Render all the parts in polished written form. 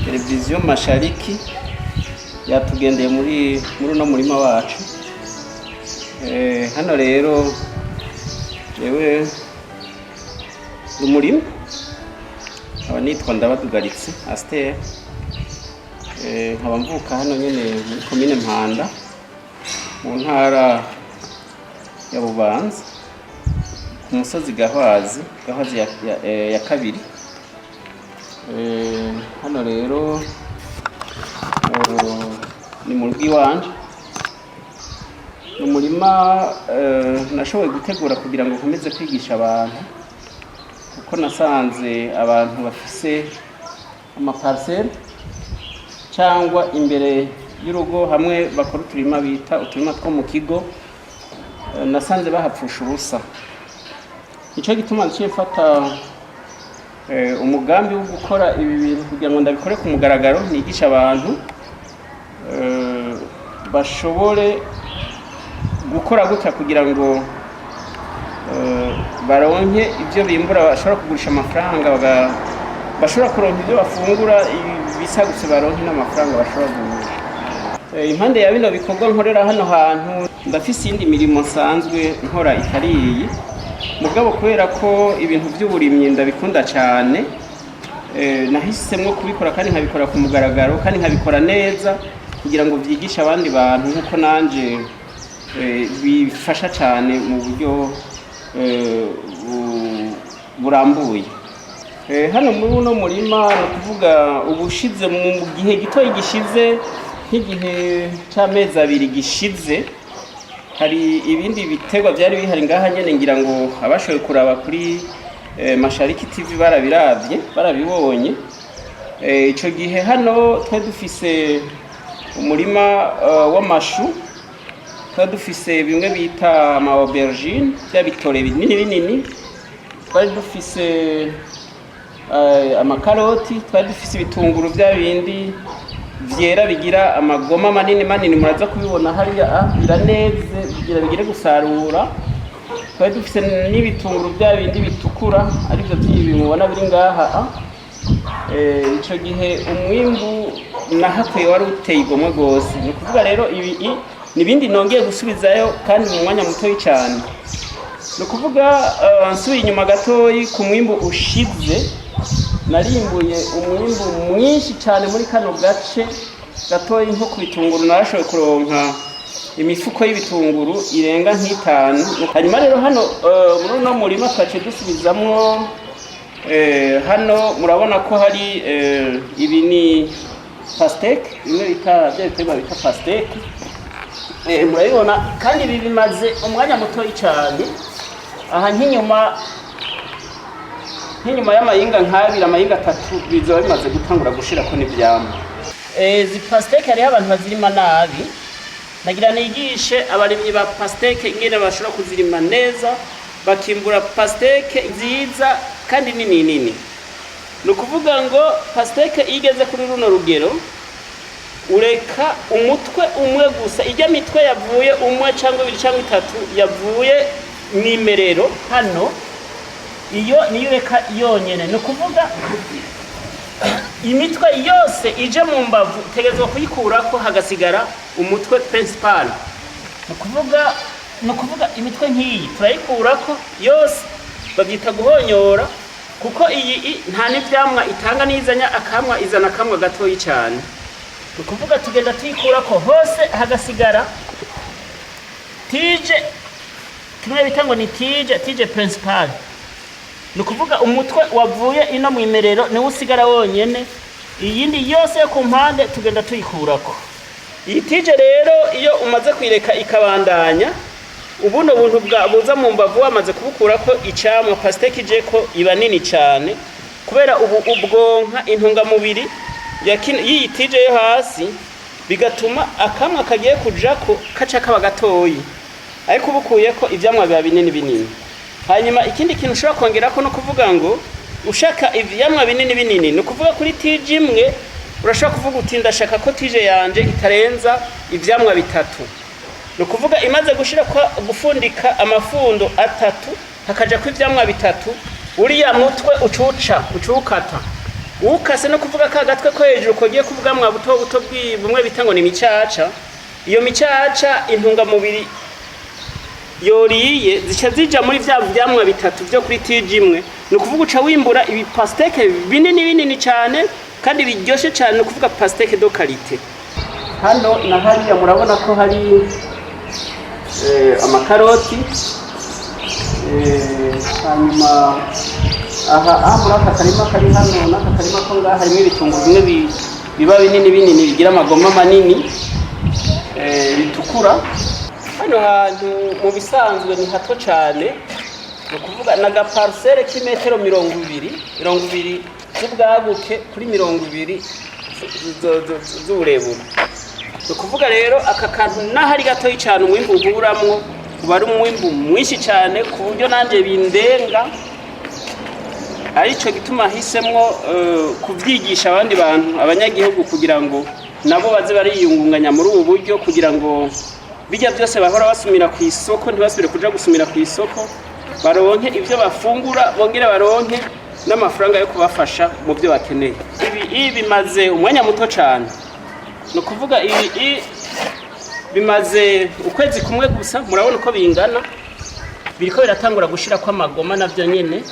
televiziyo Mashariki yatugendeye muri uno murima wacu. Hano rero yewe Umurimyi aba nitwa Ndabadugaritse Astere, nkaba mvuka hano nyene muri komine Mpanda mu ntara ya Bubanza ku musozi Gahwazi ya kabiri. Hano rero ni mu rugo iwanje, n'umurima nashoboye gutegura kugira ngo nkomeze kwigisha abantu, kuko nasanze abantu bafise amaparcelle cyangwa imbere y'urugo hamwe bakora uturima bita uturima two mu kigo, nasanze bahapfusha ubusa. Nicyo gituma nciye mfata umugambi wo gukora ibi bintu kugira ngo ndabikore ku mugaragaro, nigisha abantu bashobore gukora gutya kugira ngo baronke ibyo bimbura, bashobora kugurisha amafaranga, bashobora kuronka ibyo bafungura, bisagutse baronke n'amafaranga bashobora kugurisha. Impande ya bino bikorwa nkorera hano hantu, ndafise iyindi mirimo nsanzwe nkora itari iyi mugabo, kubera ko ibintu by'uburimyi ndabikunda cyane, nahisemo kubikora kandi nkabikora ku mugaragaro kandi nkabikora neza kugira ngo byigishe abandi bantu, nkuko nanje bifasha cyane mu buryo burambuye. Hano muri uno murima no kuvuga ubushize mu gihe gitoyi gishize, nk'igihe cy'amezi 2 gishize, hari ibindi biterwa byari bihari ngaha nyene, ngira ngo abashoboye kuraba kuri Mashariki TV barabibonye. Ico gihe hano twari dufise umurima w'amashu, twari dufise bimwe bita ama aubergine bya bitore binini, twari dufise amakaroti, twari dufise ibitunguru bya bindi vyera bigira amagoma manini, muraza kubibona hariya biraneze bigire gusarura. Twari dufise n'ibitunguru bya bindi bitukura, arivyo by'ibi mubona biri ngaha. Ico gihe umwimbu nahakuye wari uteye igomwe gose. Ni kuvuga rero ibi nibindi nongeye gusubizayo kandi mu mwanya muto cyane. Ni kuvuga nsubiye inyuma gatoyi ku mwimbu ushize, narimbuye umwimbu mwinshi cyane muri kano gace gatoyi. Nko ku bitunguru narashoboye kuronka imifuko y'ibitunguru irenga nk'itanu. Hanyuma rero hano muri uno murima twaciye dusubizamwo, hano murabona ko hari ibi ni pastèque, bimwe bita bita pastèque, murabibona kandi ibi bimaze umwanya muto cyane. Aha nk'inyuma y'amayinga nk'abiri, amayinga 3 bizoba bimaze gutangura gushirako n'ivyamwa. Zi pastèque hariho abantu bazirima nabi, nagira nigishe abarimyi ba pastèque ingene bashobora kuzirima neza, bakimbura pastèque nziza kandi nini. Ni ukuvuga ngo pastèque igeze kuri runo rugero, ureka umutwe umwe gusa, ijya mitwe yavuye umwe cyangwa 2 cyangwa 3 yavuye nimerero hano, iyo niyo reka yonyene. Ni ukuvuga imitwe yose ije mu mbavu tegezwa kuyikurako, hagasigara umutwe principal. Ni ukuvuga imitwe nk'iyi turayikurako yose, babyita guhonyora, kuko iyi nta n'ivyamwa itanga, nizanya akamwa izana akamwa gatoyi cyane. Ni ukuvuga tugenda tuyikurako hose, hagasigara tije, kimwe bita ngo ni tije principal. Ni ukuvuga umutwe wavuye ino mu imerero niwo usigara wonyene, iyindi yose yo ku mpande tugenda tuyikurako. Iyi tije rero iyo umaze kwireka ikabandanya, ubuno buntu buza mu mbavu wamaze kubukurako icamwa, pastèque ije ko iba nini cyane, kubera ubwonka intungamubiri y'iyi tije yo hasi, bigatuma akamwa kagiye kujako kaca kaba gatoyi, ariko ubukuyeko ivyamwa biba binini. Hanyuma ikindi kintu ushobora kongerako no kuvuga ngo ushaka ivyamwa binini, ni ukuvuga kuri tije imwe urashobora kuvuga uti ndashaka ko tije yanje itarenza ivyamwa 3. Ni ukuvuga imaze gufundika amafundo 3, hakaja ku ivyamwa 3, uriya mutwe ucukata ukase no kuvuga ka gatwe ko hejuru kogiye kuvugamwa buto buto bumwe bitango ni micaca. Iyo micaca intungamubiri yoriye zica zija muri vya vyamwa bitatu byo kuri tiji imwe. No kuvuga uca wimbura ibi pasteke binini cyane kandi biryoshe cyane, no kuvuga pasteke do qualité. Hano na hariya murabona ko hari amakaroti, hanyuma aha muri aka karima kari hano n'aka karima ko ngaha harimo ibitunguru bimwe biba binini bigira amagoma manini bitukura. Hano hantu mu bisanzwe ni hato cyane, no kuvuga naga parcelle kimetero 20 z'ubwaguke kuri 20 z'uburebure. No kuvuga rero aka kantu nahari gato cyane umwimbu uguramwo kuba ari umwimbu mwinshi cyane ku buryo nanje bindenga, arico gituma hisemwo kuvyigisha abandi bantu abanyagihugu kugira ngo nabo baze bariyungunganya muri ubu buryo, kugira ngo bijya byose bahora basumira ku isoko ntibasubire kuja gusumira ku isoko, baronke ivyo bafungura bongere baronke n'amafaranga yo kubafasha mu byo bakeneye. Ibi bimaze umwanya muto cyane, no kuvuga ibi bimaze ukwezi kumwe gusa. Murabona uko bingana, biriko biratangura gushira kwa magoma navyo nyene.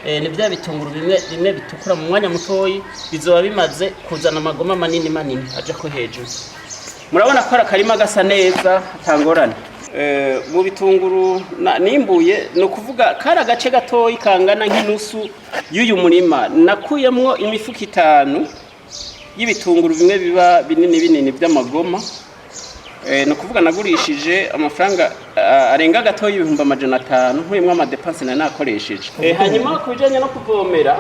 Ni bya bitunguru bimwe bitukura mu mwanya mutoyi bizoba bimaze kuzana amagoma manini aje ko hejuru. Murabona ko arakarima gasa neza atangorane. Mu bitunguru nimbuye, no kuvuga kara gace gatoyi kangana nk'inusu y'uyu murima nakuyemwo imifuka 5 y'ibitunguru bimwe biba binini by'amagoma. No kuvuga nagurishije amafaranga arenga gatoyi 500 nkuyemwo amadepense nakoresheje. Hanyuma kubijanye no kuvomera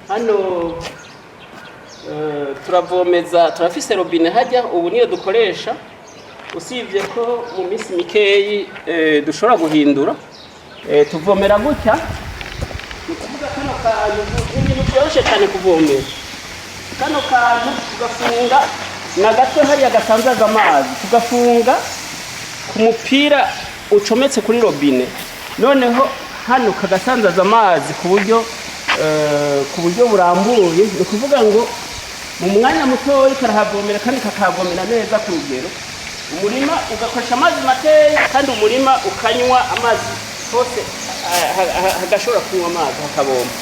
hano turafise robine hajya ubu niyo dukoresha, usibye ko mu minsi mikeyi dushobora guhindura tuvomera gutya. Ukuvuga kano kantu n'ibintu byoroshye cyane kuvomera. Kano kantu tugafunga na gato hariya gasanzaga amazi, tugafunga ku mupira ucometse kuri robine, noneho hano kagasanzaza amazi ku buryo burambuye. Ni kuvuga ngo mu mwanya mutoyi karahavomera kandi kakavomera neza ku rugero. Umurima ugakoresha amazi makeya kandi umurima ukanywa amazi hose, hagashobora kunywa amazi hakabomba.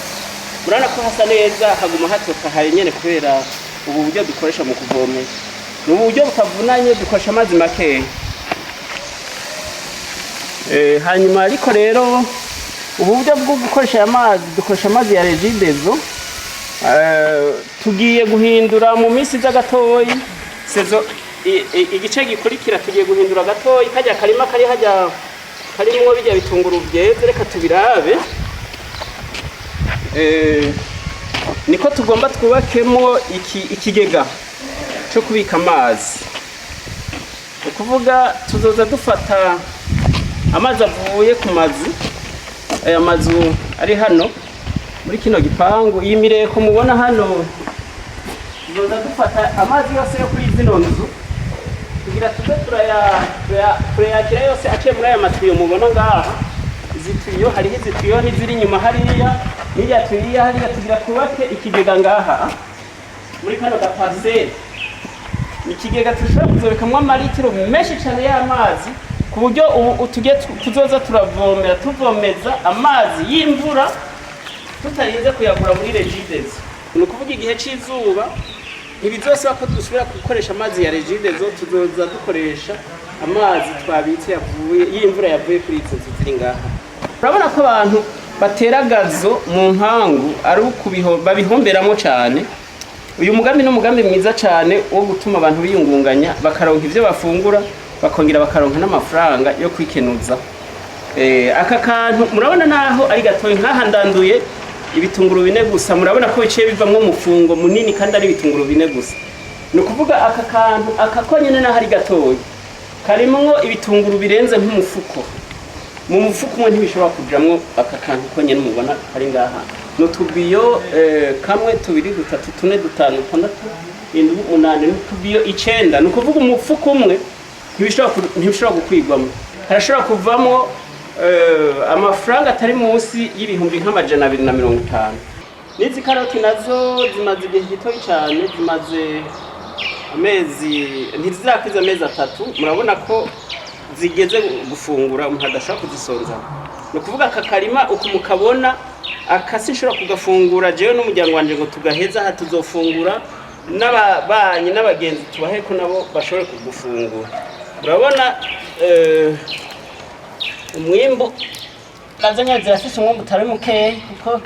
Murana ko hasa neza, haguma hatoka hari nyene kubera ubu buryo dukoresha mu kuvomera. Ni uburyo butavunanye, dukoresha amazi makeya. Hanyuma ariko rero ubu buryo bwo gukoresha amazi dukoresha amazi ya regidezo. Tugiye guhindura mu minsi z'agatoyi sezo igice gikurikira, tugiye guhindura gatoyi kajya karima kari hajya karimwo bijya bitunguru byeze. Reka tubirabe. Niko tugomba twubakemo ikigega cyo kubika amazi. Ukuvuga tuzoza dufata amazi avuye ku mazi, aya mazu ari hano muri kino gipangu, iyi mireko mubona hano, tuzoza dufata amazi yose yo kuri zino nzu kugira tuze turayakira yose aciye muri aya matiyo mubona ngaha. Izi tiyo hariho izi tiyo n'iziri inyuma hariya, n'iriya tiyo hariya, tugira twubake ikigega ngaha muri kano gaparcelle. Ikigega tushobora kuzobekamwo amaritiro menshi cyane y'amazi ku buryo ubu tuzoza tuvomeza amazi y'imvura tutarinze kuyagura muri regidezo. Ni ukuvuga igihe cy'izuba ntibizosaba ko dusubira gukoresha amazi ya regidezo, tuzoza dukoresha amazi twabitse y'imvura yavuye kuri izo nzu ziri ngaha. Urabona ko abantu batera gazo mu nkangu ari babihomberamo cyane. Uyu mugambi n'umugambi mwiza cyane wo gutuma abantu biyungunganya bakaronka ivyo bafungura, bakongera bakaronka n'amafaranga yo kwikenuza. Aka kantu murabona naho ari gatoyi nkaha ndanduye ibitunguru 4 gusa, murabona ko biciye bivamwo umufungo munini kandi ari ibitunguru 4 gusa. No kuvuga aka kantu akakonyene naho ari gatoyi karimwo ibitunguru birenze nk'umufuko. Mu mufuko umwe ntibishobora kujamwo aka kantu konyene mubona ari ngaha. No tubiyo kamwe 2 3 4 5 6 7 8 n'utubiyo 9. No kuvuga umufuko umwe ntibishobora gukwigwamo. Harashobora kuvamwo amafaranga atari munsi y'ibihumbi nk'amajana 250. n'izi karoti nazo zimaze igihe gito cyane, zimaze ntizirakiza amezi 3. Murabona ko zigeze gufungura, umuntu adashaka kuzisonza. No kuvuga aka karima uko mukabona akasishobora kugafungura jewe n'umuryango wanje ngo tugaheza aha tuzofungura n'ababanyi n'abagenzi tubahe ko nabo bashobore kugufungura. Urabona umwimbo nazo nyene zirafise umwimbo utari mukeya kuko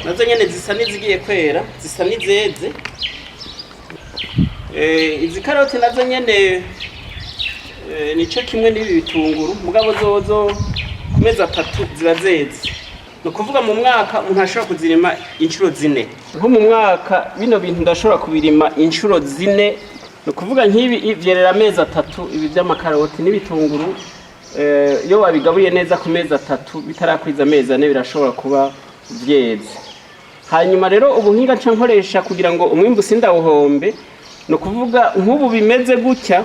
nazo nyene zisa n'izigiye kwera, zisa n'izeze. Izi karoti nazo nyene nico kimwe n'ibi bitunguru, mugabo zozo ku mezi 3 ziba zeze. No kuvuga mu mwaka umuntu ashobora kuzirima inshuro 4. Nko mu mwaka bino bintu ndashobora kubirima inshuro 4. No kuvuga nk'ibi vyerera amezi 3, ibi by'amakaroti n'ibitunguru iyo wabigabuye neza ku mezi 3 bitarakwiza amezi 4 birashobora kuba vyeze. Hanyuma rero ubuhinga nca nkoresha kugira ngo umwimbu sindawuhombe, no kuvuga nk'ubu bimeze gutya,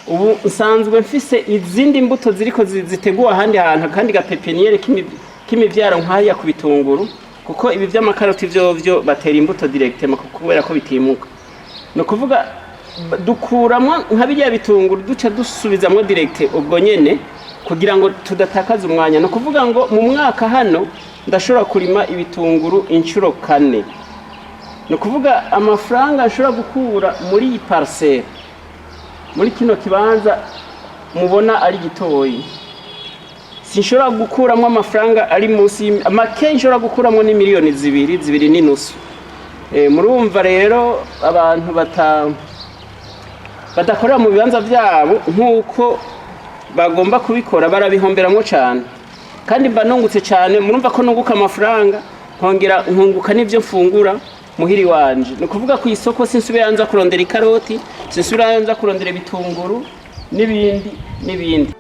ubu nsanzwe mfise izindi mbuto ziriko ziteguwe ahandi hantu kandi gapepeniere kimivyaro nk'aya ku bitunguru, kuko ibi by'amakaroti vyo batera imbuto directement kubera ko bitimuka. No kuvuga dukuramo nka bijya bitunguru duca dusubizamwe direct ubwo nyene kugira ngo tudatakaza umwanya. No kuvuga ngo mu mwaka hano ndashobora kurima ibitunguru inshuro 4. No kuvuga amafaranga ashobora gukura muri iyi parcelle, muri kino kibanza mubona ari gitoyi, sinshobora gukuramo amafaranga ari munsi make, nshobora gukuramo ni miliyoni 2 n'inusu. Murumva rero abantu badakorera mu bibanza byabo nk'uko bagomba kubikora barabihomberamo cyane, kandi mbanungutse cyane. Murumva ko nunguka amafaranga nkongera nkunguka n'ibyo mfungura muhiri wanje. No kuvuga ku isoko sinsubira yanza kurondera ikaroti, sinsubira yanza kurondera ibitunguru n'ibindi.